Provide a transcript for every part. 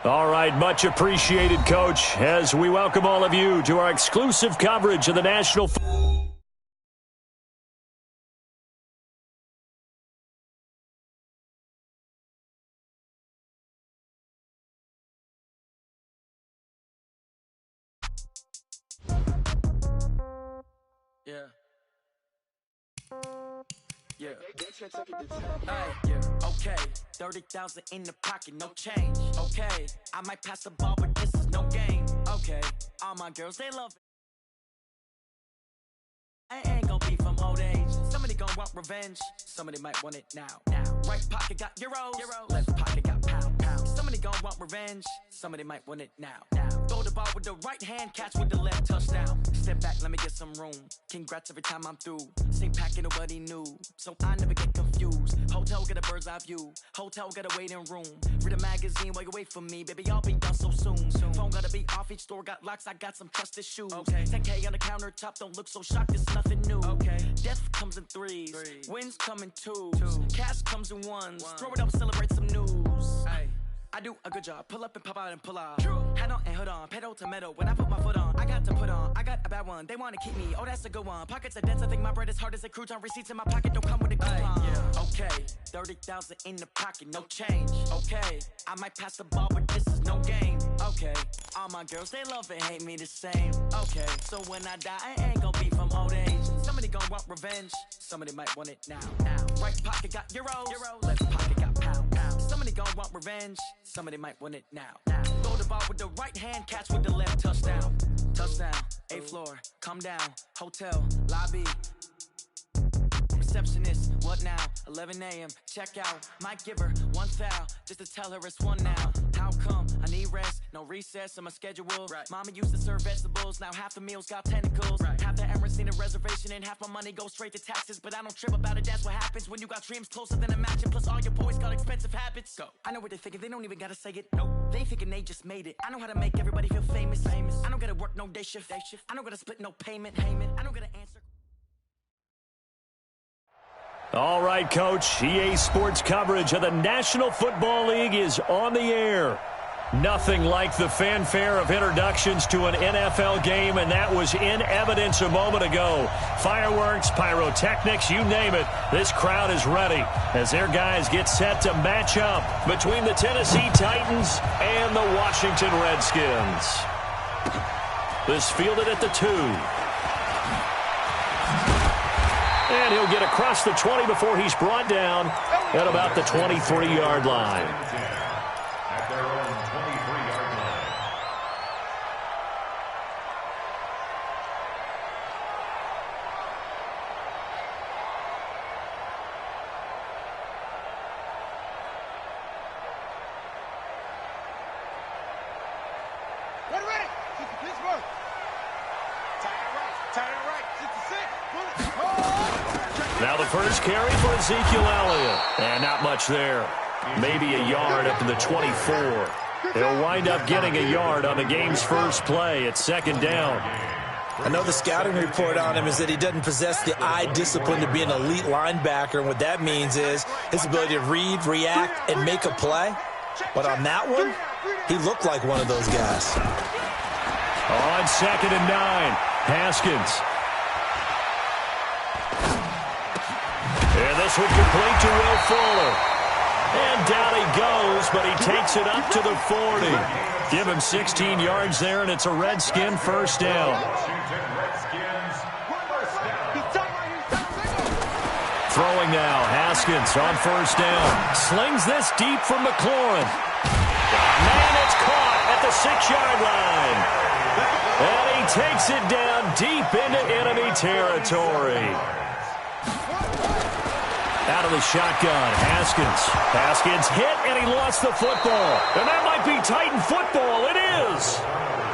All right, much appreciated, Coach, as we welcome all of you to our exclusive coverage of the National Yeah. Okay. 30,000 in the pocket, no change. Okay. I might pass the ball, but this is no game. Okay. All my girls, they love it. I ain't gonna be from old age. Somebody gonna want revenge. Somebody might want it now. Right pocket got euros. Left pocket got pounds. Somebody gonna want revenge. Somebody might want it now. Throw the ball with the right hand, catch with the left, touchdown. Step back, let me get some room. Congrats every time I'm through. Same packet, nobody knew, so I never get confused. Hotel get a bird's eye view. Hotel get a waiting room. Read a magazine while you wait for me, baby. I'll be done so soon. Phone gotta be off. Each store got locks. I got some trusted shoes. 10K on the countertop. Don't look so shocked. It's nothing new. Death comes in threes. Wins come in twos. Cash comes in ones. Throw it up, celebrate some news. I do a good job. Pull up and pop out and pull out. Hat on and hood on. Pedal to metal. When I put my foot on, I got to put on. I got a bad one. They want to keep me. Oh, that's a good one. Pockets are dense. I think my bread is hard as a crouton. Receipts in my pocket don't come with a coupon. Okay. 30,000 in the pocket. No change. Okay. I might pass the ball, but this is no game. Okay. All my girls, they love and hate me the same. Okay. So when I die, I ain't gonna be from old age. Somebody gonna want revenge. Somebody might want it now. Right pocket got euros. Left pocket got pounds. Somebody gonna want revenge. Somebody might want it now. Throw the ball with the right hand, catch with the left, touchdown. Touchdown, 8th floor, come down, hotel, lobby. Receptionist, what now? 11 a.m., check out. Might give her one foul, just to tell her it's one now. How come? I need rest, no recess in my schedule. Mama used to serve vegetables, now half the meals got tentacles. Half the Emirates need a reservation and half my money goes straight to taxes. But I don't trip about it, that's what happens when you got dreams closer than a match. And plus all your boys got expensive habits. Go. I know what they're thinking, they don't even gotta say it. Nope. They thinking they just made it. I know how to make everybody feel famous. I don't gotta work no day shift. I don't gotta split no payment. I don't gotta answer. All right, Coach, EA Sports coverage of the National Football League is on the air. Nothing like the fanfare of introductions to an NFL game, and that was in evidence a moment ago. Fireworks, pyrotechnics, you name it. This crowd is ready as their guys get set to match up between the Tennessee Titans and the Washington Redskins. This fielded at the 2. And he'll get across the 20 before he's brought down at about the 23-yard line. At their own 23-yard line. Ready. Pittsburgh. Tight end right. 66. Now the first carry for Ezekiel Elliott. And not much there. Maybe a yard up to the 24. He'll wind up getting a yard on the game's first play at 2nd down. I know the scouting report on him is that he doesn't possess the eye discipline to be an elite linebacker. And what that means is his ability to read, react, and make a play. But on that one, he looked like one of those guys. On 2nd and 9, Haskins. And this would complete to Will Fuller. And down he goes, but he takes it up to the 40. Give him 16 yards there, and it's a Redskin first down. Throwing now, Haskins on first down. Slings this deep from McLaurin. Man, it's caught at the 6-yard line. And he takes it down deep into enemy territory. Out of the shotgun, Haskins hit, and he lost the football. And that might be Titan football. It is.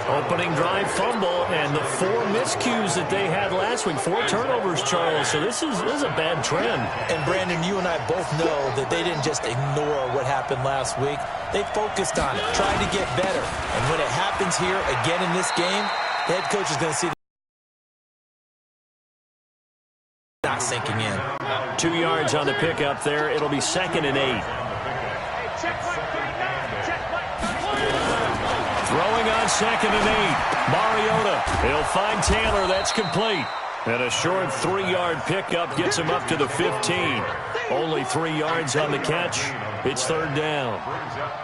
Opening drive fumble, and the 4 miscues that they had last week. 4 turnovers, Charles. So this is a bad trend. And, Brandon, you and I both know that they didn't just ignore what happened last week. They focused on it, tried to get better. And when it happens here again in this game, the head coach is going to see not sinking in. 2 yards on the pickup there. It'll be 2nd and 8. on 2nd and 8. Mariota, he'll find Taylor. That's complete. And a short 3-yard pickup gets him up to the 15. Only 3 yards on the catch. It's 3rd down.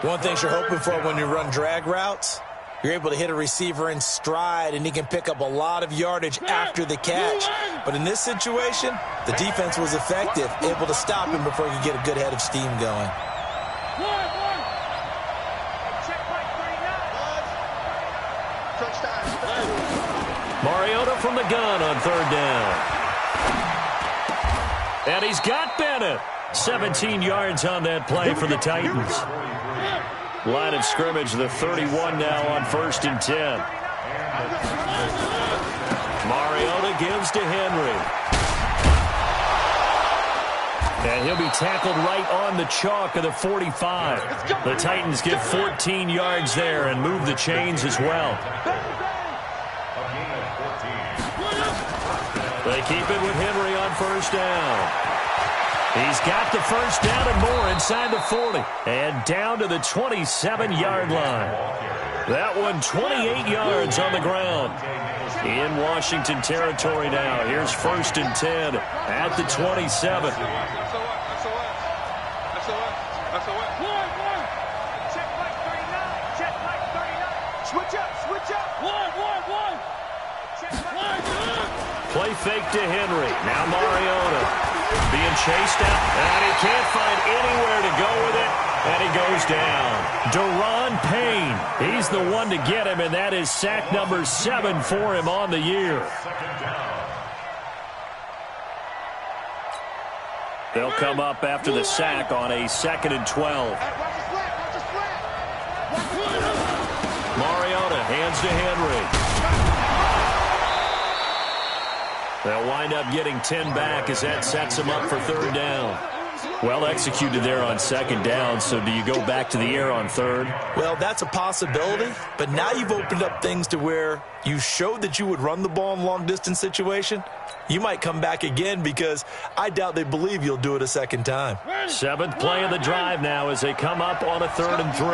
One thing you're hoping for when you run drag routes, you're able to hit a receiver in stride, and he can pick up a lot of yardage after the catch. But in this situation, the defense was effective, able to stop him before he could get a good head of steam going. Mariota from the gun on 3rd down. And he's got Bennett. 17 yards on that play for the Titans. Line of scrimmage, the 31 now on 1st and 10. Mariota gives to Henry. And he'll be tackled right on the chalk of the 45. The Titans get 14 yards there and move the chains as well. They keep it with Henry on 1st down. He's got the 1st down and more inside the 40. And down to the 27-yard line. That one 28 yards on the ground. In Washington territory now. Here's 1st and 10 at the 27. Play fake to Henry. Now Mariota being chased out, and he can't find anywhere to go with it, and he goes down. Daron Payne, he's the one to get him, and that is sack number 7 for him on the year. They'll come up after the sack on a 2nd and 12. Mariota hands to Henry. They'll wind up getting 10 back as that sets them up for 3rd down. Well executed there on 2nd down, so do you go back to the air on 3rd? Well, that's a possibility, but now you've opened up things to where you showed that you would run the ball in long-distance situation. You might come back again because I doubt they believe you'll do it a 2nd time. 7th play of the drive now as they come up on a 3rd and 3.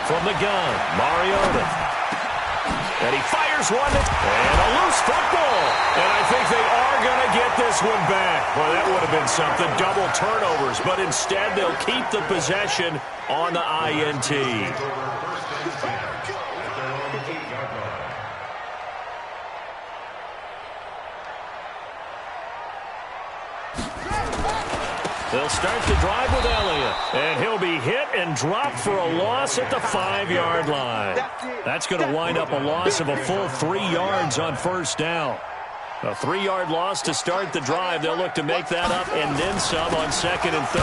From the gun, Mariota. And he fires one, and a loose football. And I think they are going to get this one back. Well, that would have been something, double turnovers. But instead, they'll keep the possession on the INT. They'll start the drive with Elliott, and he'll be hit and dropped for a loss at the 5-yard line. That's going to wind up a loss of a full 3 yards on 1st down. A 3-yard loss to start the drive. They'll look to make that up and then some on 2nd and 13.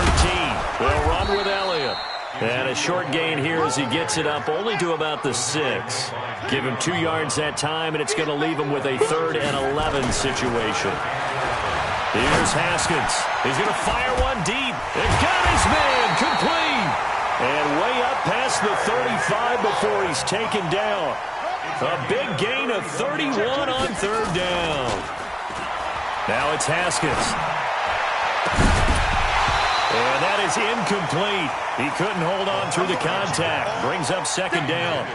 They'll run with Elliott. And a short gain here as he gets it up only to about the 6. Give him 2 yards that time, and it's going to leave him with a 3rd and 11 situation. Here's Haskins. He's going to fire one deep. And got his man complete. And way up past the 35 before he's taken down. A big gain of 31 on 3rd down. Now it's Haskins. And that is incomplete. He couldn't hold on through the contact. Brings up 2nd down.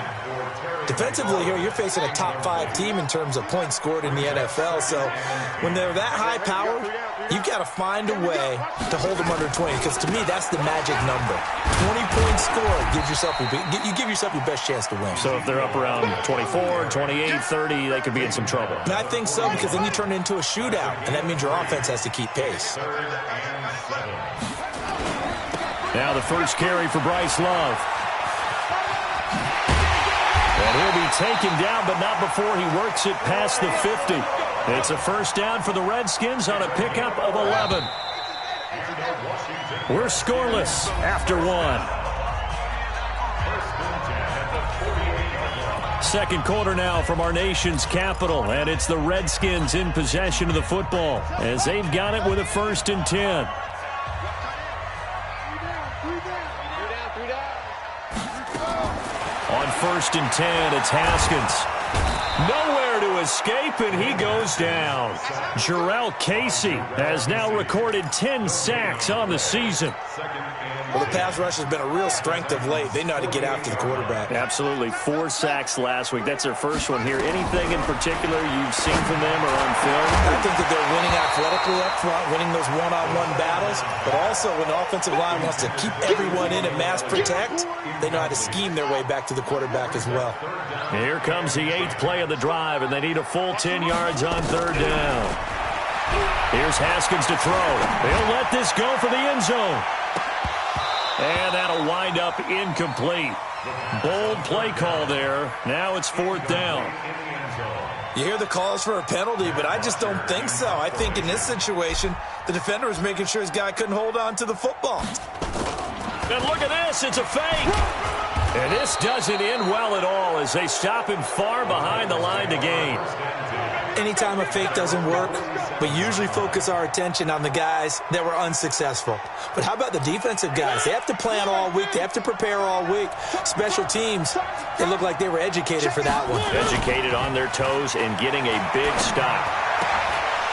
Defensively here, you're facing a top 5 team in terms of points scored in the NFL. So when they're that high powered, you've got to find a way to hold them under 20. Because to me, that's the magic number. 20 points scored gives yourself you give yourself your best chance to win. So if they're up around 24, 28, 30, they could be in some trouble. And I think so, because then you turn it into a shootout, and that means your offense has to keep pace. Now the first carry for Bryce Love. And he'll be taken down, but not before he works it past the 50. It's a 1st down for the Redskins on a pickup of 11. We're scoreless after 1. 2nd quarter now from our nation's capital, and it's the Redskins in possession of the football as they've got it with a 1st and 10. On 1st and 10, it's Haskins. Nowhere to escape, and he goes down. Jarrell Casey has now recorded 10 sacks on the season. Well, the pass rush has been a real strength of late. They know how to get after the quarterback. Absolutely. 4 sacks last week. That's their first one here. Anything in particular you've seen from them or on film? I think that they're winning athletically up front, winning those one-on-one battles, but also when the offensive line wants to keep everyone in and mass protect, they know how to scheme their way back to the quarterback as well. Here comes the 8th play of the drive, and they need a full 10 yards on 3rd down. Here's Haskins to throw. He'll let this go for the end zone. And that'll wind up incomplete. Bold play call there. Now it's 4th down. You hear the calls for a penalty, but I just don't think so. I think in this situation, the defender was making sure his guy couldn't hold on to the football. And look at this. It's a fake. And this doesn't end well at all as they stop him far behind the line to gain. Anytime a fake doesn't work, we usually focus our attention on the guys that were unsuccessful. But how about the defensive guys? They have to plan all week. They have to prepare all week. Special teams, they look like they were educated for that one. Educated on their toes and getting a big stop.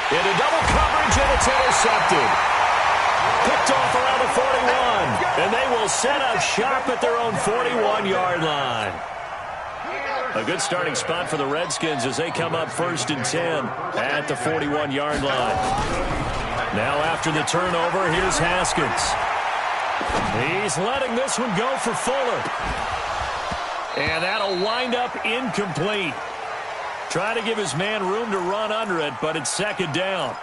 Into double coverage, and it's intercepted. Picked off around the 41. And they will set up shop at their own 41-yard line. A good starting spot for the Redskins as they come up 1st and 10 at the 41-yard line. Now after the turnover, here's Haskins. He's letting this one go for Fuller. And that'll wind up incomplete. Trying to give his man room to run under it, but it's 2nd down.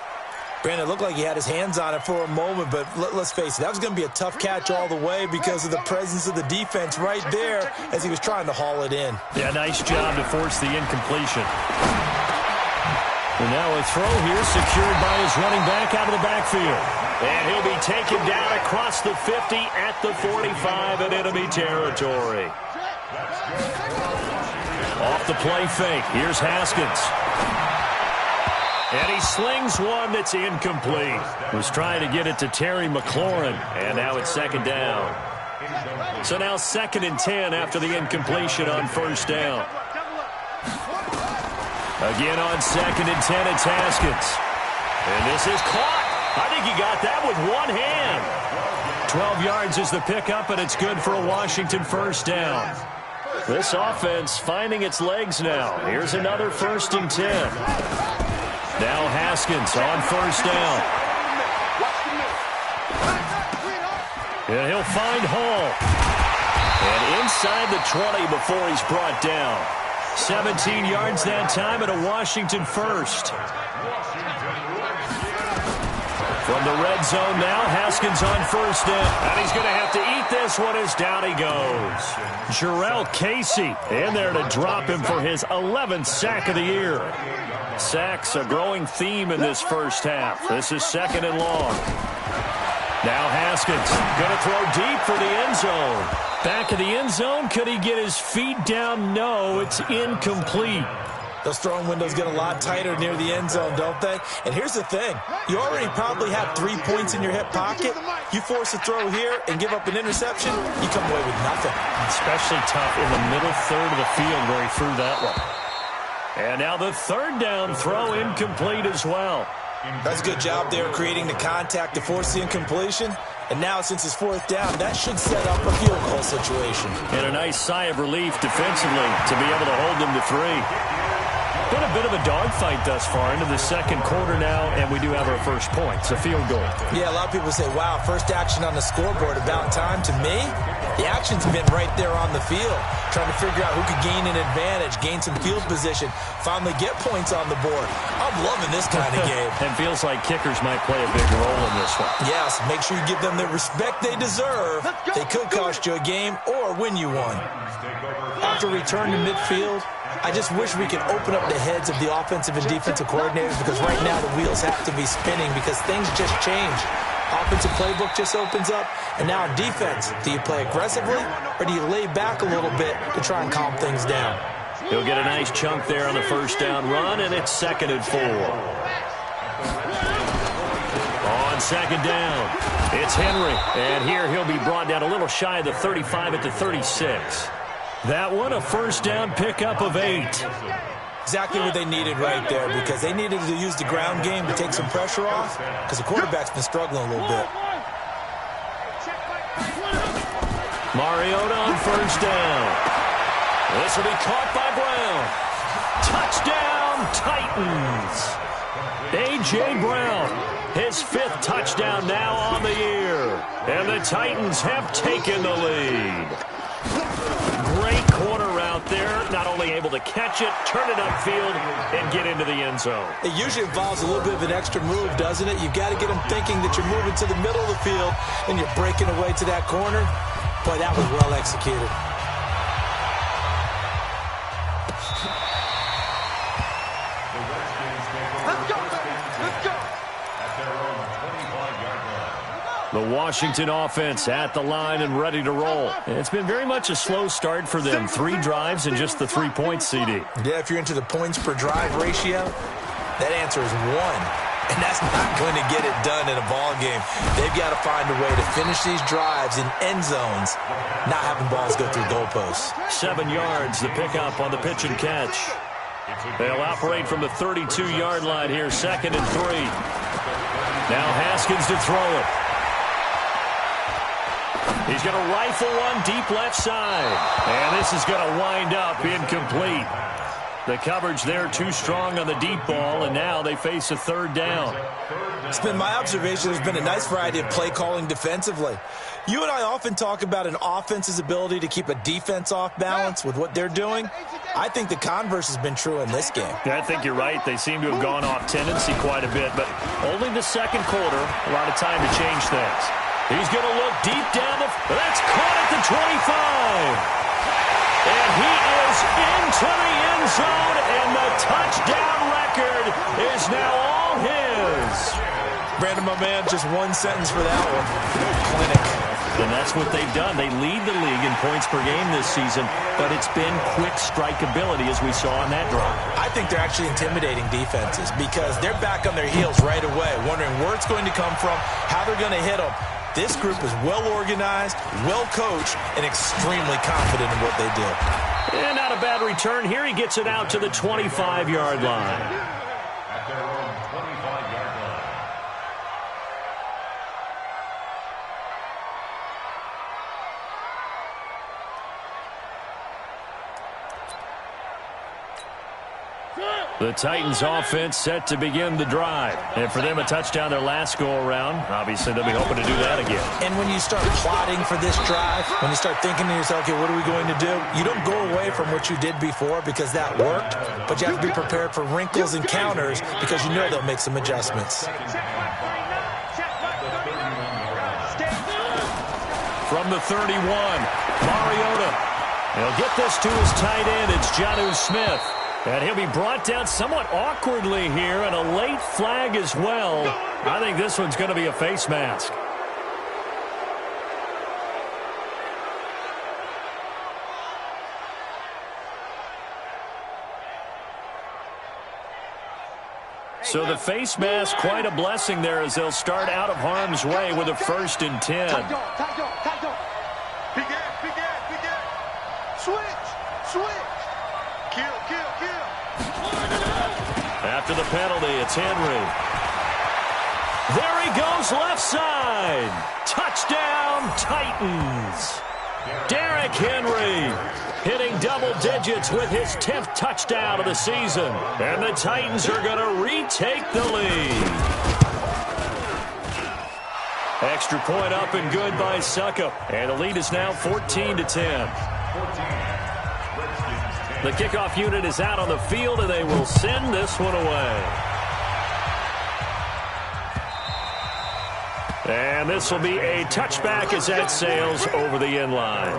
Brandon, it looked like he had his hands on it for a moment, but let's face it, that was going to be a tough catch all the way because of the presence of the defense right there as he was trying to haul it in. Yeah, nice job to force the incompletion. And now a throw here secured by his running back out of the backfield. And he'll be taken down across the 50 at the 45 in enemy territory. Off the play fake, here's Haskins. And he slings one that's incomplete. Was trying to get it to Terry McLaurin, and now it's 2nd down. So now 2nd and 10 after the incompletion on 1st down. Again on 2nd and 10, it's Haskins. And this is caught. I think he got that with one hand. 12 yards is the pickup, and it's good for a Washington 1st down. This offense finding its legs now. Here's another 1st and 10. Now Haskins on 1st down. And he'll find Hall. And inside the 20 before he's brought down. 17 yards that time, and a Washington 1st. From the red zone now, Haskins on 1st down. And he's going to have to eat this one as down he goes. Jarrell Casey in there to drop him for his 11th sack of the year. Sacks a growing theme in this first half. This is 2nd and long. Now Haskins going to throw deep for the end zone. Back of the end zone. Could he get his feet down? No, it's incomplete. Those throwing windows get a lot tighter near the end zone, don't they? And here's the thing. You already probably have 3 points in your hip pocket. You force a throw here and give up an interception, you come away with nothing. Especially tough in the middle third of the field where he threw that one. And now the 3rd down throw incomplete as well. That's a good job there creating the contact to force the incompletion. And now since it's 4th down, that should set up a field goal situation. And a nice sigh of relief defensively to be able to hold them to 3. Been a bit of a dogfight thus far into the 2nd quarter now, and we do have our first point. It's a field goal. Yeah, a lot of people say, wow, first action on the scoreboard, about time. To me, the action's been right there on the field, trying to figure out who could gain an advantage, gain some field position, finally get points on the board. I'm loving this kind of game. And feels like kickers might play a big role in this one. Yes, make sure you give them the respect they deserve. They could cost you a game or win you one. After return to midfield, I just wish we could open up the heads of the offensive and defensive coordinators, because right now the wheels have to be spinning because things just change. Offensive playbook just opens up, and now in defense, do you play aggressively or do you lay back a little bit to try and calm things down? He'll get a nice chunk there on the 1st down run, and it's 2nd and 4. On 2nd down, it's Henry, and here he'll be brought down a little shy of the 35 at the 36. That one, a 1st down pickup of 8. Exactly what they needed right there, because they needed to use the ground game to take some pressure off, because the quarterback's been struggling a little bit. Mariota on first down. This will be caught by Brown. Touchdown, Titans. A.J. Brown, his 5th touchdown now on the year. And the Titans have taken the lead. Great corner route there. Not only able to catch it, turn it upfield, and get into the end zone. It usually involves a little bit of an extra move, doesn't it? You've got to get them thinking that you're moving to the middle of the field and you're breaking away to that corner. Boy, that was well executed. Let's go, baby. Let's go. At their own 25-yard line. The Washington offense at the line and ready to roll. It's been very much a slow start for them. 3 drives and just the 3 points, CD. Yeah, if you're into the points per drive ratio, that answer is 1. And that's not going to get it done in a ball game. They've got to find a way to finish these drives in end zones, not having balls go through goalposts. 7 yards, the pickup on the pitch and catch. They'll operate from the 32-yard line here, 2nd and 3. Now Haskins to throw it. He's going to rifle one deep left side. And this is going to wind up incomplete. The coverage there too strong on the deep ball, and now they face a 3rd down. It's been my observation there's been a nice variety of play calling defensively. You and I often talk about an offense's ability to keep a defense off balance with what they're doing. I think the converse has been true in this game. Yeah, I think you're right. They seem to have gone off tendency quite a bit, but only the 2nd quarter, a lot of time to change things. He's going to look deep down that's caught at the 25. And he is into the end zone, and the touchdown record is now all his. Brandon, my man, just 1 sentence for that one. Clinic. And that's what they've done. They lead the league in points per game this season, but it's been quick strike ability, as we saw on that drive. I think they're actually intimidating defenses because they're back on their heels right away, wondering where it's going to come from, how they're going to hit them. This group is well-organized, well-coached, and extremely confident in what they do. And not a bad return. Here he gets it out to the 25-yard line. At their own 25-yard line. The Titans offense set to begin the drive. And for them, a touchdown their last go-around. Obviously, they'll be hoping to do that again. And when you start plotting for this drive, when you start thinking to yourself, okay, what are we going to do? You don't go away from what you did before because that worked, but you have to be prepared for wrinkles and counters because you know they'll make some adjustments. From the 31, Mariota. He'll get this to his tight end. It's Jonnu Smith. And he'll be brought down somewhat awkwardly here, and a late flag as well. I think this one's going to be a face mask. So the face mask, quite a blessing there as they'll start out of harm's way with a 1st and 10. Big ass. Switch. Kill. After the penalty, it's Henry. There he goes left side. Touchdown, Titans. Derrick Henry hitting double digits with his 10th touchdown of the season. And the Titans are going to retake the lead. Extra point up and good by Suckup. And the lead is now 14-10. The kickoff unit is out on the field, and they will send this one away. And this will be a touchback as that sails over the end line.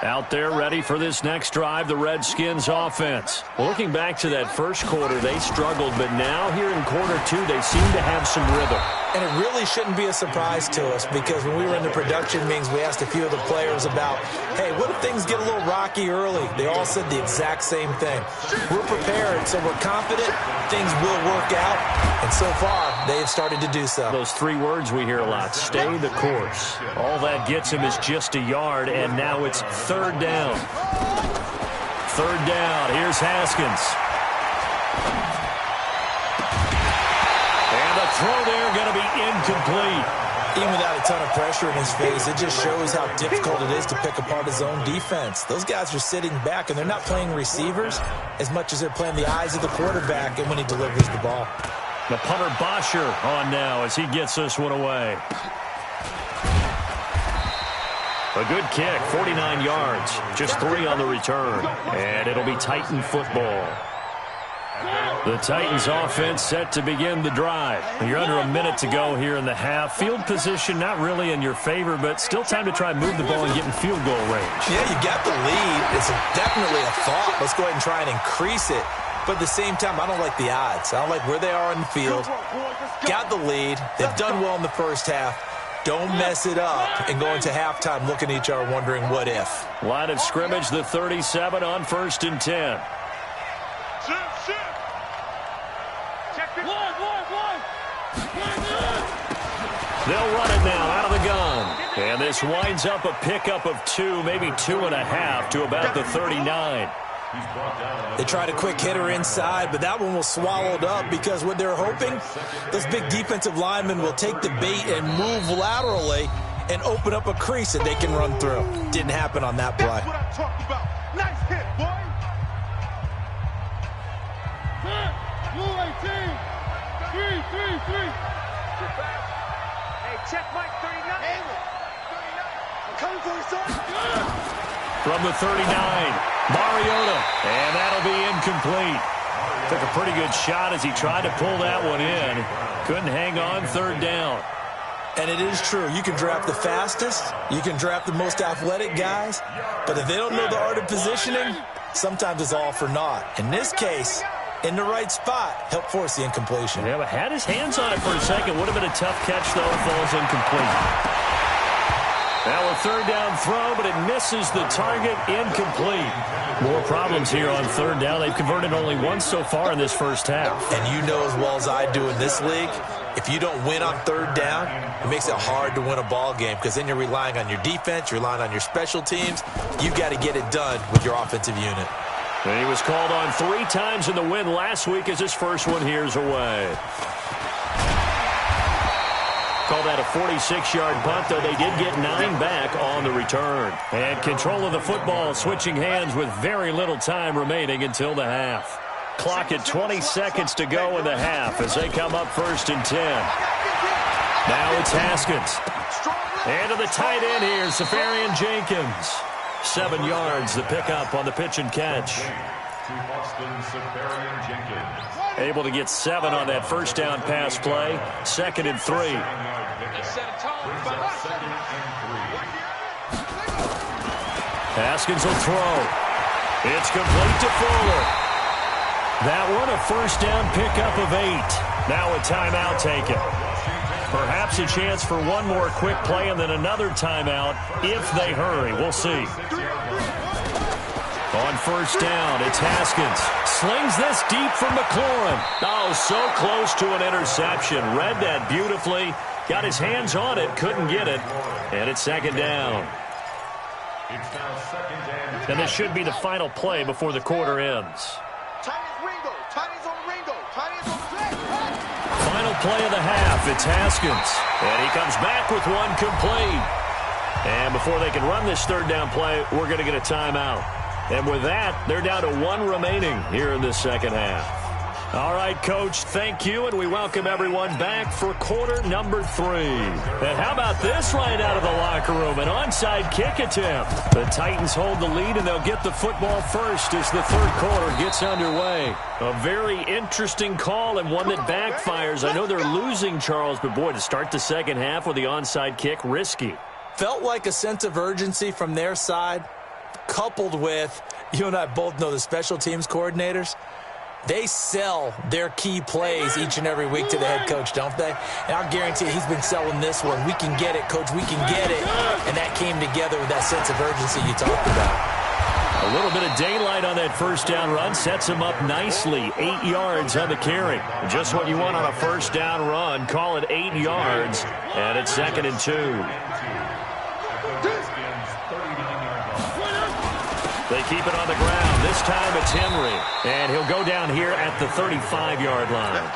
Out there ready for this next drive, the Redskins offense. Looking back to that first quarter, they struggled, but now here in quarter 2, they seem to have some rhythm. And it really shouldn't be a surprise to us because when we were in the production meetings, we asked a few of the players about, hey, what if things get a little rocky early? They all said the exact same thing. We're prepared, so we're confident things will work out. And so far, they have started to do so. Those 3 words we hear a lot, stay the course. All that gets him is just a yard, and now it's 3rd down. Third down. Here's Haskins. And the throw there going to be incomplete. Even without a ton of pressure in his face, it just shows how difficult it is to pick apart his own defense. Those guys are sitting back, and they're not playing receivers as much as they're playing the eyes of the quarterback and when he delivers the ball. The punter Bosher on now as he gets this one away. A good kick, 49 yards, just 3 on the return, and it'll be Titan football. The Titans offense set to begin the drive. You're under a minute to go here in the half. Field position not really in your favor, but still time to try and move the ball and get in field goal range. Yeah, you got the lead. It's definitely a thought. Let's go ahead and try and increase it. But at the same time, I don't like the odds. I don't like where they are in the field. Got the lead. They've done well in the first half. Don't mess it up and go into halftime looking at each other wondering what if. Line of scrimmage, the 37 on 1st and 10. They'll run it now out of the gun. And this winds up a pickup of 2, maybe 2.5 to about the 39. They tried a quick hitter inside, but that one was swallowed up because what they're hoping, those big defensive linemen will take the bait and move laterally and open up a crease that they can run through. Didn't happen on that play. That's what I'm talking about. Nice hit, boy. Blue 18. 3. Hey, check Mike 39. I'm coming for you, son. From the 39, Mariota, and that'll be incomplete. Took a pretty good shot as he tried to pull that one in. Couldn't hang on 3rd down. And it is true. You can draft the fastest. You can draft the most athletic guys. But if they don't know the art of positioning, sometimes it's all for naught. In this case, in the right spot, helped force the incompletion. Yeah, but had his hands on it for a second. Would have been a tough catch, though. Falls incomplete. Now a 3rd down throw, but it misses the target, incomplete. More problems here on 3rd down. They've converted only once so far in this first half. And you know as well as I do in this league, if you don't win on 3rd down, it makes it hard to win a ball game because then you're relying on your defense, you're relying on your special teams. You've got to get it done with your offensive unit. And he was called on 3 times in the win last week as his first one here's away. Call that a 46-yard punt, though they did get 9 back on the return. And control of the football switching hands with very little time remaining until the half. Clock at 20 seconds to go in the half as they come up 1st and 10. Now it's Haskins. And to the tight end here, Safarian Jenkins. 7 yards, the pickup on the pitch and catch. Able to get 7 on that first down pass play. 2nd and 3. Haskins will throw. It's complete to Fuller. That one a first down pickup of 8. Now a timeout taken. Perhaps a chance for one more quick play and then another timeout if they hurry. We'll see. On first down, it's Haskins. Slings this deep from McLaurin. Oh, so close to an interception. Read that beautifully. Got his hands on it, couldn't get it. And it's 2nd down. And this should be the final play before the quarter ends. Final play of the half, it's Haskins. And he comes back with one complete. And before they can run this 3rd down play, we're going to get a timeout. And with that, they're down to 1 remaining here in the 2nd half. All right, Coach, thank you, and we welcome everyone back for quarter number 3. And how about this right out of the locker room, an onside kick attempt. The Titans hold the lead, and they'll get the football first as the 3rd quarter gets underway. A very interesting call and one that backfires. I know they're losing, Charles, but boy, to start the 2nd half with the onside kick, risky. Felt like a sense of urgency from their side, coupled with, you and I both know the special teams coordinators, they sell their key plays each and every week to the head coach, don't they? And I guarantee he's been selling this one. We can get it, Coach. We can get it. And that came together with that sense of urgency you talked about. A little bit of daylight on that first down run sets him up nicely. 8 yards on the carry. Just what you want on a first down run. Call it 8 yards. And it's 2nd and 2. They keep it on the ground. This time it's Henry. And he'll go down here at the 35-yard line.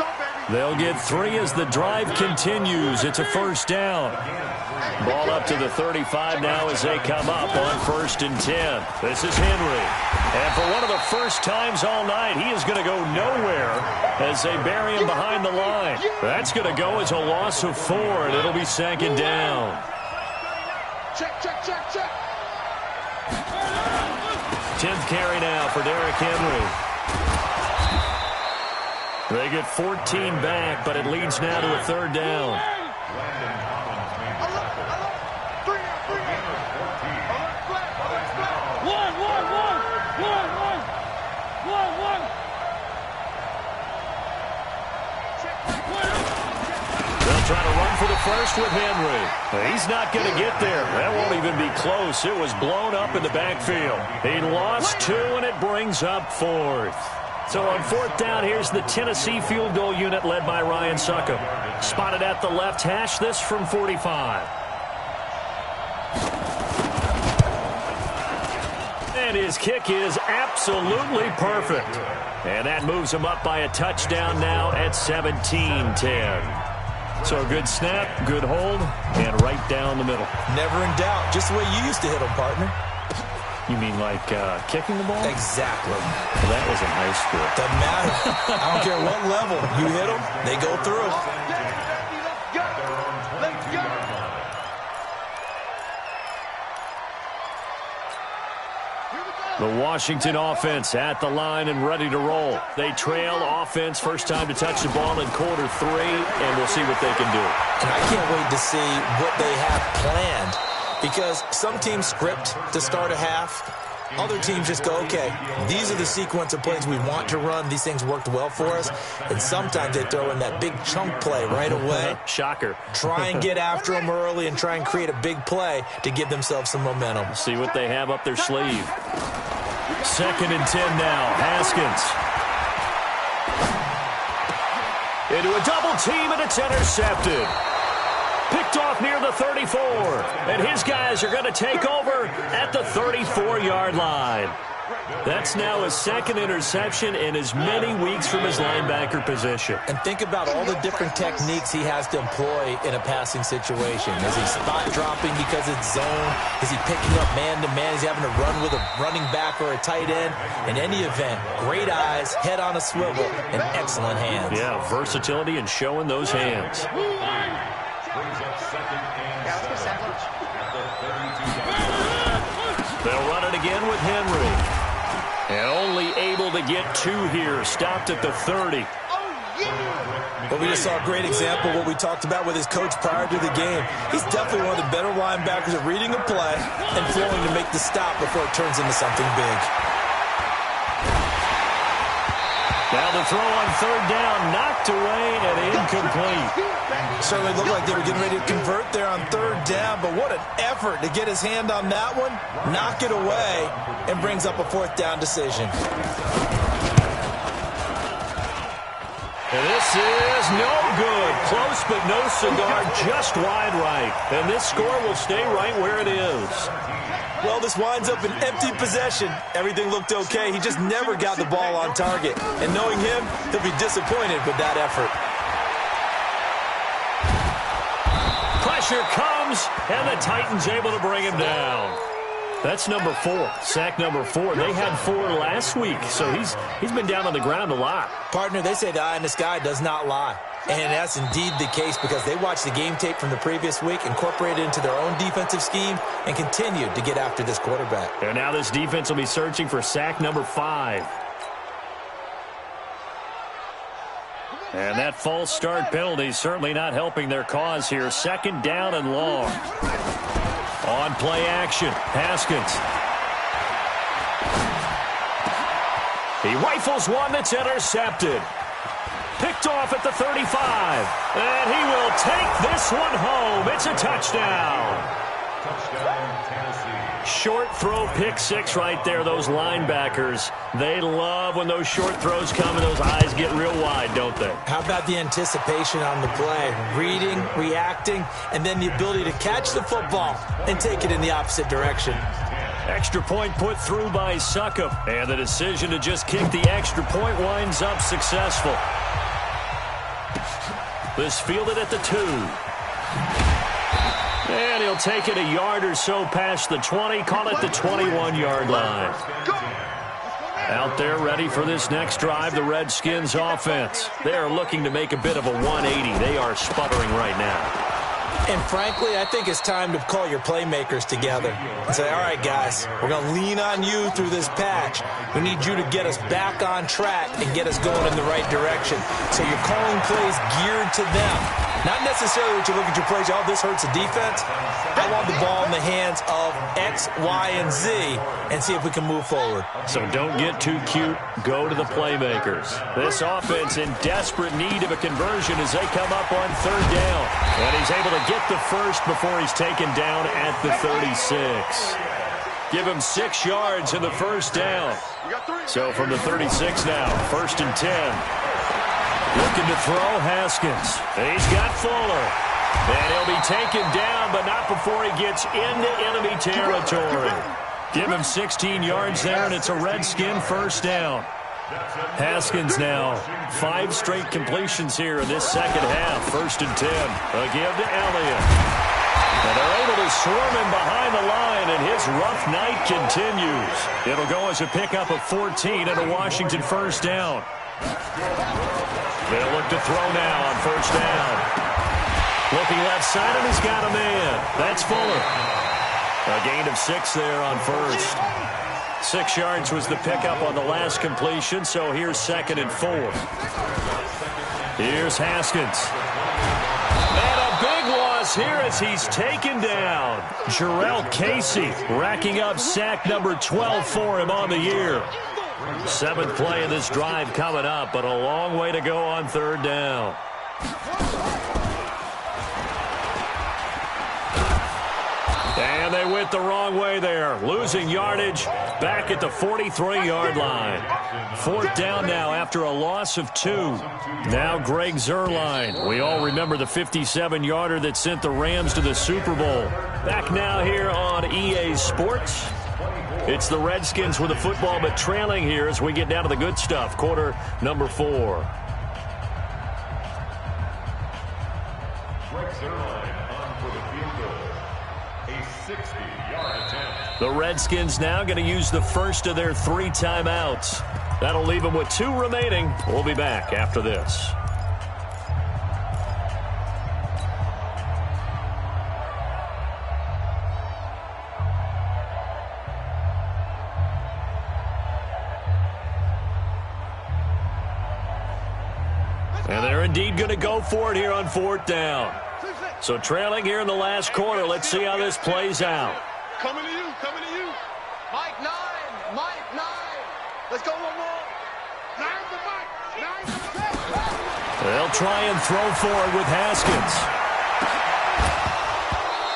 They'll get 3 as the drive continues. It's a first down. Ball up to the 35 now as they come up on 1st and 10. This is Henry. And for one of the first times all night, he is going to go nowhere as they bury him behind the line. That's going to go as a loss of 4, and it'll be 2nd down. Check. 10th carry now for Derrick Henry. They get 14 back, but it leads now to a 3rd down. They'll try to run for the first with Henry. He's not going to get there. That won't even be close. It was blown up in the backfield. He lost 2, and it brings up 4th. So on 4th down, here's the Tennessee field goal unit led by Ryan Succop. Spotted at the left hash, this from 45. And his kick is absolutely perfect. And that moves him up by a touchdown now at 17-10. So a good snap, good hold, and right down the middle. Never in doubt. Just the way you used to hit them, partner. You mean like kicking the ball? Exactly. Well, that was in high school. Doesn't matter. I don't care what level. You hit them, they go through. Let's go. The Washington offense at the line and ready to roll. They trail offense, first time to touch the ball in quarter 3, and we'll see what they can do. And I can't wait to see what they have planned. Because some teams script to start a half. Other teams just go, okay, these are the sequence of plays we want to run. These things worked well for us. And sometimes they throw in that big chunk play right away. Shocker. Try and get after them early and try and create a big play to give themselves some momentum. See what they have up their sleeve. 2nd and 10 now. Haskins. Into a double team, and it's intercepted. Picked off near the 34. And his guys are going to take over at the 34-yard line. That's now his 2nd interception in as many weeks from his linebacker position. And think about all the different techniques he has to employ in a passing situation. Is he spot dropping because it's zone? Is he picking up man-to-man? Is he having to run with a running back or a tight end? In any event, great eyes, head on a swivel, and excellent hands. Yeah, versatility and showing those hands. They'll run it again with Henry. And only able to get 2 here. Stopped at the 30. But we just saw a great example of what we talked about with his coach prior to the game. He's definitely one of the better linebackers at reading a play and flowing to make the stop before it turns into something big. Now the throw on 3rd down, knocked away and incomplete. Certainly looked like they were getting ready to convert there on 3rd down, but what an effort to get his hand on that one, knock it away, and brings up a 4th down decision. And this is no good. Close but no cigar, just wide right. And this score will stay right where it is. Well, this winds up an empty possession. Everything looked okay. He just never got the ball on target. And knowing him, he'll be disappointed with that effort. Pressure comes, and the Titans able to bring him down. That's number 4, sack number 4. They had 4 last week, so he's been down on the ground a lot. Partner, they say the eye in the sky does not lie. And that's indeed the case because they watched the game tape from the previous week, incorporated it into their own defensive scheme, and continued to get after this quarterback. And now this defense will be searching for sack number 5. And that false start penalty is certainly not helping their cause here. 2nd down and long. On play action, Haskins. He rifles one that's intercepted. Picked off at the 35. And he will take this one home. It's a touchdown. Touchdown, Tennessee. Short throw, pick 6 right there. Those linebackers, they love when those short throws come and those eyes get real wide, don't they? How about the anticipation on the play? Reading, reacting, and then the ability to catch the football and take it in the opposite direction. Extra point put through by Succop. And the decision to just kick the extra point winds up successful. This fielded at the 2. And he'll take it a yard or so past the 20. Call it the 21-yard line. Out there ready for this next drive, the Redskins offense. They are looking to make a bit of a 180. They are sputtering right now. And frankly, I think it's time to call your playmakers together and say, all right, guys, we're going to lean on you through this patch. We need you to get us back on track and get us going in the right direction. So you're calling plays geared to them. Not necessarily that you look at your plays, oh, this hurts the defense. I want the ball in the hands of X, Y, and Z and see if we can move forward. So don't get too cute. Go to the playmakers. This offense in desperate need of a conversion as they come up on 3rd down. And he's able to get the first before he's taken down at the 36. Give him 6 yards in the first down. So from the 36 now, 1st and 10. Looking to throw Haskins. He's got Fuller. And he'll be taken down, but not before he gets into enemy territory. Give him 16 yards there, and it's a Redskin first down. Haskins now, 5 straight completions here in this second half. 1st and 10. A give to Elliott. And they're able to swarm him behind the line, and his rough night continues. It'll go as a pickup of 14 and a Washington first down. They'll look to throw now on 1st down. Looking left side, and he's got a man. That's Fuller. A gain of 6 there on 1st. 6 yards was the pickup on the last completion, so here's 2nd and 4. Here's Haskins. And a big loss here as he's taken down. Jarrell Casey racking up sack number 12 for him on the year. 7th play of this drive coming up, but a long way to go on 3rd down. And they went the wrong way there. Losing yardage back at the 43-yard line. 4th down now after a loss of 2. Now Greg Zuerlein. We all remember the 57-yarder that sent the Rams to the Super Bowl. Back now here on EA Sports. It's the Redskins with the football, but trailing here as we get down to the good stuff. Quarter number 4. Greg Zuerlein on for the field goal. A 60-yard attempt. The Redskins now going to use the first of their 3 timeouts. That'll leave them with 2 remaining. We'll be back after this. And they're indeed going to go for it here on 4th down. So trailing here in the last quarter. Let's see how this plays out. Coming to you, coming to you. Mike 9, Mike 9. Let's go one more. 9 for Mike, 9 for 10. They'll try and throw forward with Haskins.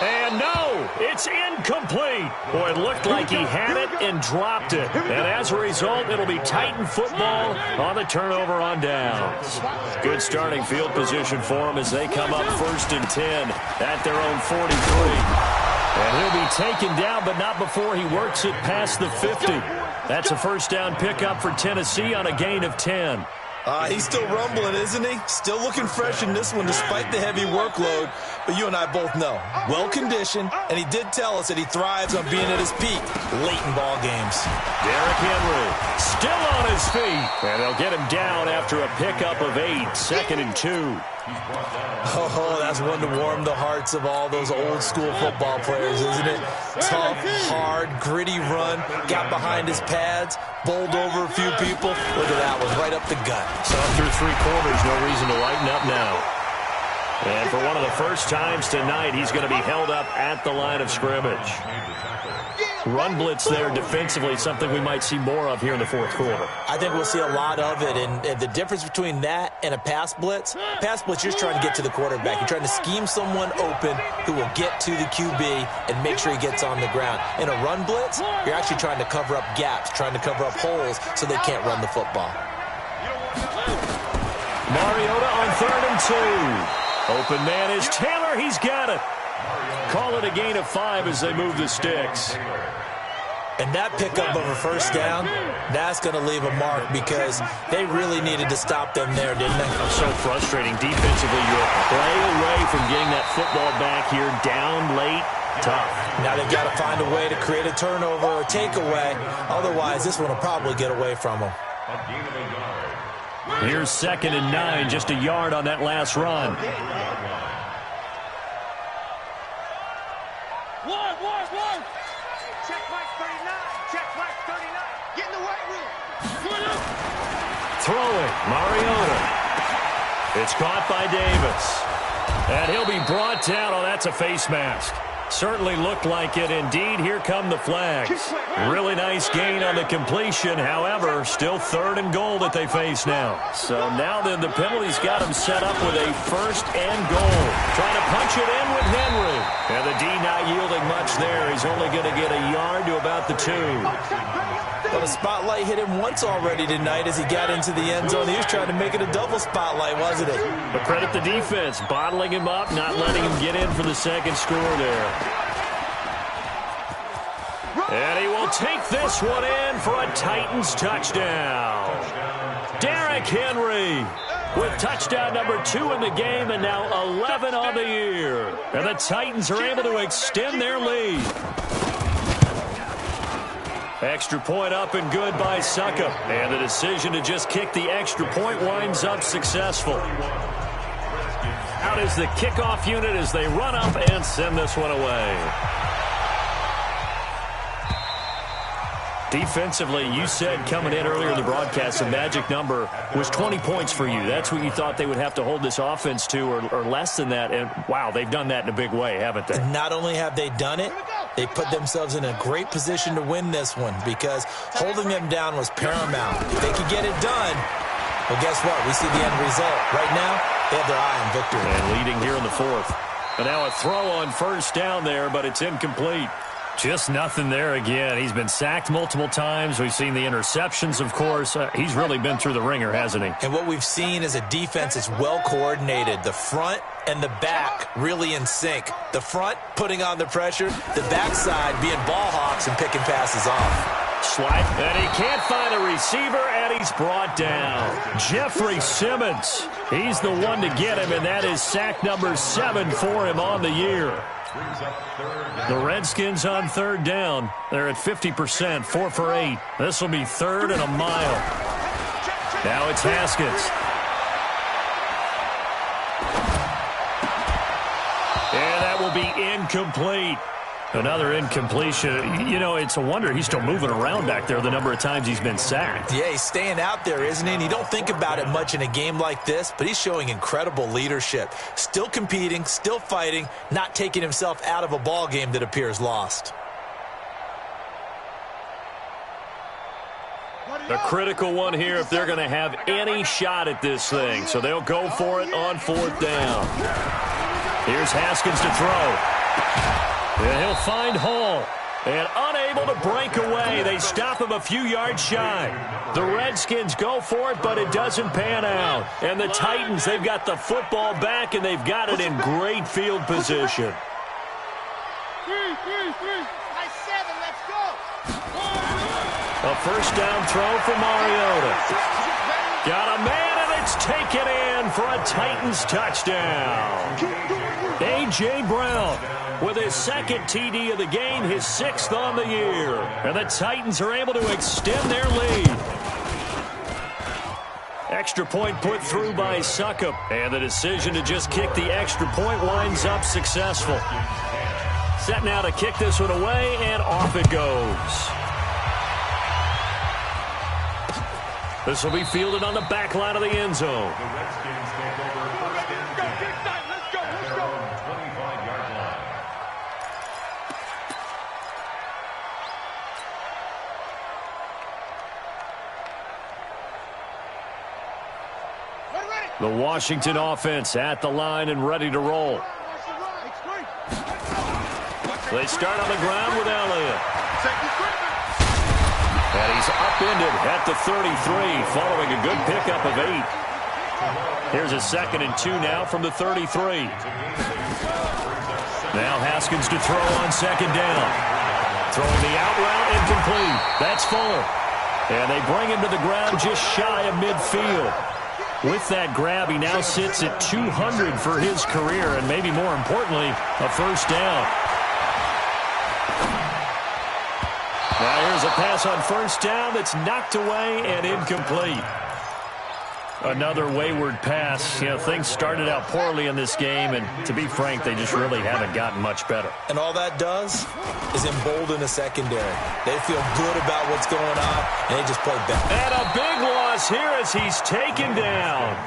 And no, it's incomplete. Boy, it looked like he had it and dropped it. And as a result, it'll be Titan football on the turnover on downs. Good starting field position for them as they come up 1st and 10 at their own 43. And he'll be taken down, but not before he works it past the 50. That's a first down pickup for Tennessee on a gain of 10. He's still rumbling, isn't he? Still looking fresh in this one despite the heavy workload. But you and I both know, well-conditioned, and he did tell us that he thrives on being at his peak late in ball games. Derrick Henry still on his feet. And they'll get him down after a pickup of 8, 2nd and 2. Oh, that's one to warm the hearts of all those old-school football players, isn't it? Tough, hard, gritty run, got behind his pads, bowled over a few people. Look at that one, right up the gut. So through 3 quarters, no reason to lighten up now. And for one of the first times tonight, he's going to be held up at the line of scrimmage. Run blitz there defensively, something we might see more of here in the 4th quarter. I think we'll see a lot of it, and the difference between that and a pass blitz, you're just trying to get to the quarterback. You're trying to scheme someone open who will get to the QB and make sure he gets on the ground. In a run blitz, you're actually trying to cover up gaps, trying to cover up holes so they can't run the football. Mariota on 3rd and 2. Open man is Taylor. He's got it. Call it a gain of 5 as they move the sticks. And that pickup of a first down, that's going to leave a mark because they really needed to stop them there, didn't they? So frustrating. Defensively, you're a play away from getting that football back here, down late, tough. Now they've got to find a way to create a turnover or takeaway. Otherwise, this one will probably get away from them. Here's 2nd and 9, just a yard on that last run. One. Check Mike 39. Check Mike 39. Get in the weight room. Throwing, Mariota. It's caught by Davis. And he'll be brought down. Oh, that's a face mask. Certainly looked like it. Indeed, here come the flags. Really nice gain on the completion. However, still 3rd and goal that they face now. So now then the penalty's got them set up with a 1st and goal. Trying to punch it in with Henry. And the D not yielding much there. He's only going to get a yard to about the 2. But a spotlight hit him once already tonight as he got into the end zone. He was trying to make it a double spotlight, wasn't it? But credit the defense, bottling him up, not letting him get in for the second score there. And he will take this one in for a Titans touchdown. Derrick Henry with touchdown number 2 in the game and now 11 on the year. And the Titans are able to extend their lead. Extra point up and good by Suckup. And the decision to just kick the extra point winds up successful. Out is the kickoff unit as they run up and send this one away. Defensively, you said coming in earlier in the broadcast, the magic number was 20 points for you. That's what you thought they would have to hold this offense to or less than that. And, wow, they've done that in a big way, haven't they? Not only have they done it, they put themselves in a great position to win this one because holding them down was paramount. If they could get it done, well, guess what? We see the end result. Right now, they have their eye on victory. And leading here in the 4th. And now a throw on 1st down there, but it's incomplete. Just nothing there again. He's been sacked multiple times. We've seen the interceptions, of course. He's really been through the ringer, hasn't he? And what we've seen is a defense that's well coordinated. The front and the back really in sync. The front putting on the pressure, the backside being ball hawks and picking passes off. Slide, and he can't find a receiver, and he's brought down. Jeffrey Simmons, he's the one to get him, and that is sack number 7 for him on the year. The Redskins on 3rd down. They're at 50%, 4 for 8. This will be 3rd and a mile. Now it's Haskins. And that will be incomplete. Another incompletion. You know, it's a wonder he's still moving around back there the number of times he's been sacked. Yeah, he's staying out there, isn't he? And you don't think about it much in a game like this, but he's showing incredible leadership. Still competing, still fighting, not taking himself out of a ball game that appears lost. A critical one here if they're going to have any shot at this thing. So they'll go for it on 4th down. Here's Haskins to throw. And he'll find Hall. And unable to break away. They stop him a few yards shy. The Redskins go for it, but it doesn't pan out. And the Titans, they've got the football back, and they've got it in great field position. 3. High 7, let's go. A 1st down throw for Mariota. Got a man, and it's taken in for a Titans touchdown. A.J. Brown with his 2nd TD of the game, his 6th on the year. And the Titans are able to extend their lead. Extra point put through by Suckup. And the decision to just kick the extra point winds up successful. Set now to kick this one away, and off it goes. This will be fielded on the back line of the end zone. The Redskins take over first and 10. Let's go. At their own 25-yard line. The Washington offense at the line and ready to roll. They start on the ground with Elliott. And he's upended at the 33, following a good pickup of 8. Here's a 2nd and 2 now from the 33. Now Haskins to throw on 2nd down. Throwing the out route, incomplete. That's Fuller. And they bring him to the ground just shy of midfield. With that grab, he now sits at 200 for his career, and maybe more importantly, a first down. Now here's a pass on first down that's knocked away and incomplete. Another wayward pass. You know, things started out poorly in this game, and to be frank, they just really haven't gotten much better. And all that does is embolden the secondary. They feel good about what's going on, and they just play better. And a big loss here as he's taken down.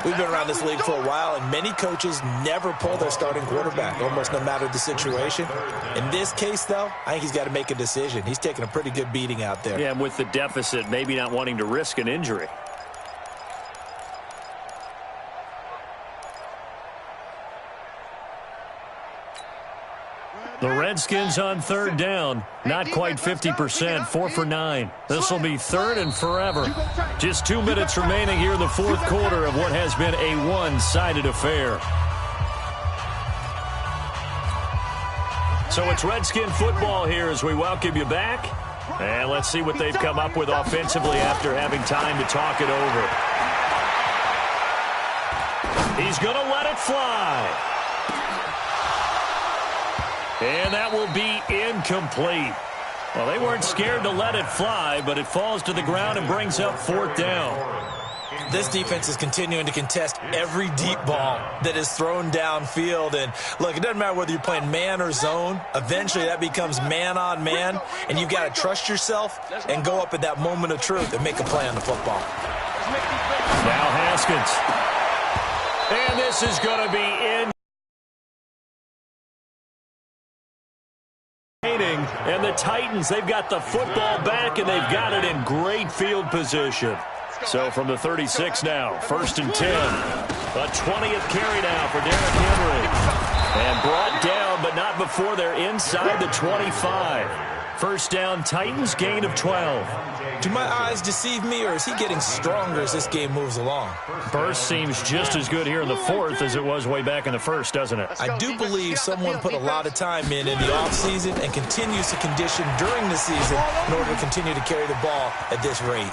We've been around this league for a while, and many coaches never pull their starting quarterback, almost no matter the situation. In this case, though, I think he's got to make a decision. He's taking a pretty good beating out there. Yeah, and with the deficit, maybe not wanting to risk an injury. The Redskins on third down, not quite 50%, 4 for 9. This will be third and forever. Just 2 minutes remaining here in the fourth quarter of what has been a one-sided affair. So it's Redskin football here as we welcome you back. And let's see what they've come up with offensively after having time to talk it over. He's going to let it fly. And that will be incomplete. Well, they weren't scared to let it fly, but it falls to the ground and brings up fourth down. This defense is continuing to contest every deep ball that is thrown downfield. And, look, it doesn't matter whether you're playing man or zone. Eventually, that becomes man-on-man, and you've got to trust yourself and go up at that moment of truth and make a play on the football. Now Haskins. And this is going to be in. And the Titans, they've got the football back, and they've got it in great field position. So from the 36 now, 1st and 10. A 20th carry now for Derrick Henry. And brought down, but not before they're inside the 25. First down, Titans, gain of 12. Do my eyes deceive me, or is he getting stronger as this game moves along? Burst seems just as good here in the fourth as it was way back in the first, doesn't it? I do believe someone put a lot of time in the offseason and continues to condition during the season in order to continue to carry the ball at this rate.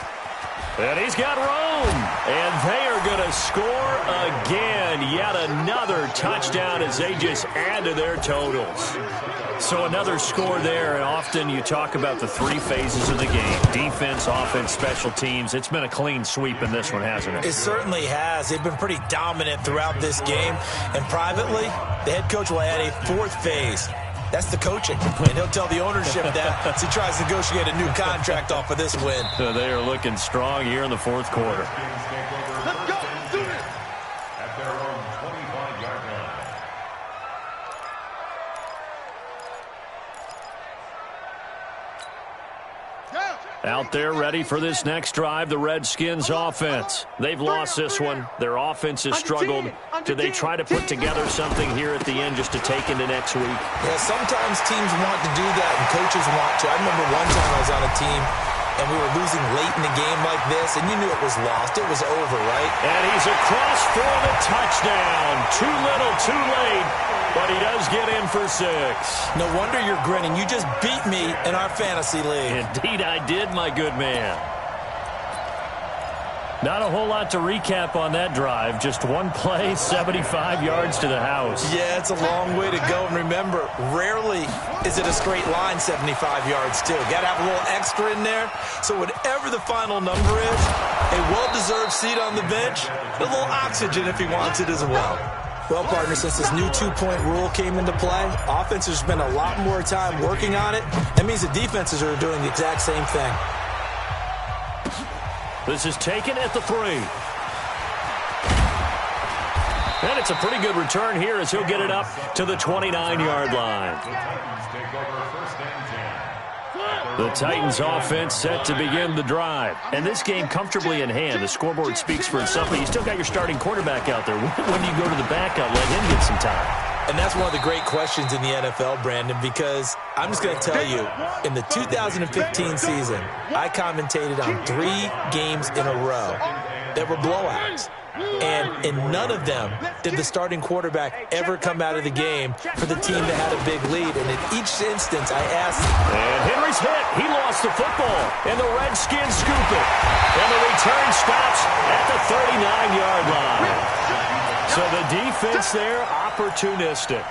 And he's got room. And they are going to score again. Yet another touchdown as they just add to their totals. So another score there, and often you talk about the three phases of the game. Defense, offense, special teams. It's been a clean sweep in this one, hasn't it? It certainly has. They've been pretty dominant throughout this game. And privately, the head coach will add a fourth phase. That's the coaching. And he'll tell the ownership that as he tries to negotiate a new contract off of this win. So they are looking strong here in the fourth quarter. Let's go. Do it. At their own 25-yard line. Out there ready for this next drive, the Redskins offense. They've lost this one. Their offense has struggled. Do they try to put together something here at the end just to take into next week? Yeah, sometimes teams want to do that and coaches want to. I remember one time I was on a team and we were losing late in the game like this, and you knew it was lost. It was over, right? And he's across for the touchdown. Too little, too late, but he does get in for 6. No wonder you're grinning. You just beat me in our fantasy league. Indeed I did, my good man. Not a whole lot to recap on that drive. Just one play, 75 yards to the house. Yeah, it's a long way to go. And remember, rarely is it a straight line 75 yards, too. Got to have a little extra in there. So whatever the final number is, a well-deserved seat on the bench, a little oxygen if he wants it as well. Well, partner, since this new two-point rule came into play, offenses spend a lot more time working on it. That means the defenses are doing the exact same thing. This is taken at the 3. And it's a pretty good return here as he'll get it up to the 29-yard line. The Titans offense set to begin the drive. And this game comfortably in hand. The scoreboard speaks for itself, but you still got your starting quarterback out there. When do you go to the backup, let him get some time? And that's one of the great questions in the NFL, Brandon, because I'm just going to tell you, in the 2015 season, I commentated on 3 games in a row that were blowouts. And in none of them did the starting quarterback ever come out of the game for the team that had a big lead. And in each instance, I asked... And Henry's hit. He lost the football. And the Redskins scoop it. And the return stops at the 39-yard line. So the defense there, opportunistic.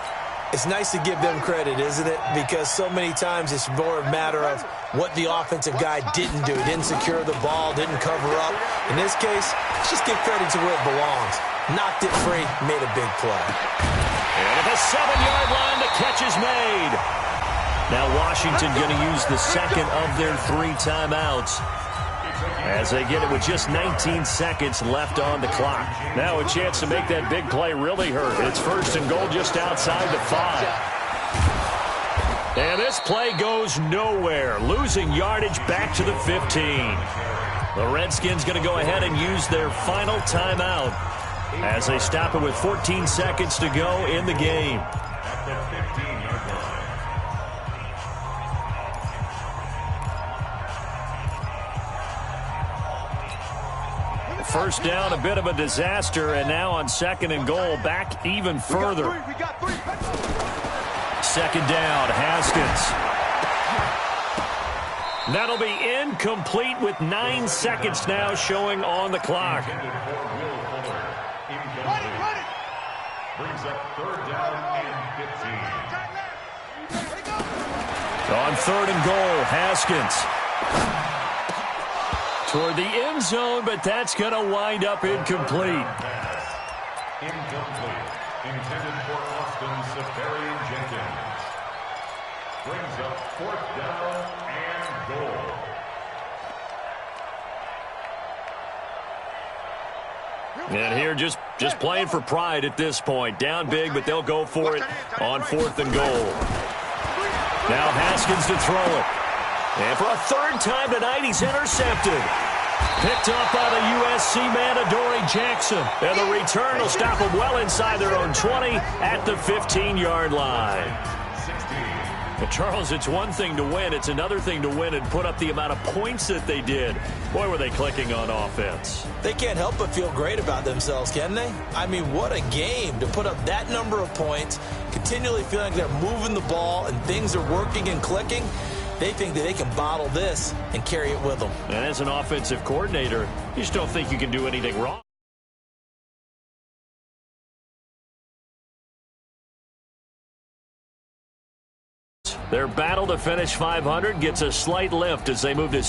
It's nice to give them credit, isn't it? Because so many times it's more a matter of what the offensive guy didn't do. He didn't secure the ball, didn't cover up. In this case, let's just give credit to where it belongs. Knocked it free, made a big play. And at the 7-yard line, the catch is made. Now Washington going to use the second of their 3 timeouts as they get it with just 19 seconds left on the clock. Now a chance to make that big play really hurt. It's 1st and goal just outside the 5. And this play goes nowhere, losing yardage back to the 15. The Redskins going to go ahead and use their final timeout as they stop it with 14 seconds to go in the game. At the 15-yard line. First down, a bit of a disaster, and now on 2nd and goal, back even further. 2nd down, Haskins. That'll be incomplete with 9 seconds now showing on the clock. Brings up 3rd down and 15. On 3rd and goal, Haskins. Toward the end zone, but that's going to wind up incomplete. Incomplete. Intended for Austin Safarian Jenkins. Brings up 4th down and goal. And here just playing for pride at this point. Down big, but they'll go for it on 4th and goal. Now Haskins to throw it. And for a 3rd time tonight, he's intercepted. Picked up by the USC man, Adoree Jackson. And the return will stop them well inside their own 20 at the 15-yard line. But Charles, it's one thing to win. It's another thing to win and put up the amount of points that they did. Boy, were they clicking on offense. They can't help but feel great about themselves, can they? I mean, what a game to put up that number of points, continually feeling like they're moving the ball and things are working and clicking. They think that they can bottle this and carry it with them. And as an offensive coordinator, you just don't think you can do anything wrong. Their battle to finish 500 gets a slight lift as they move to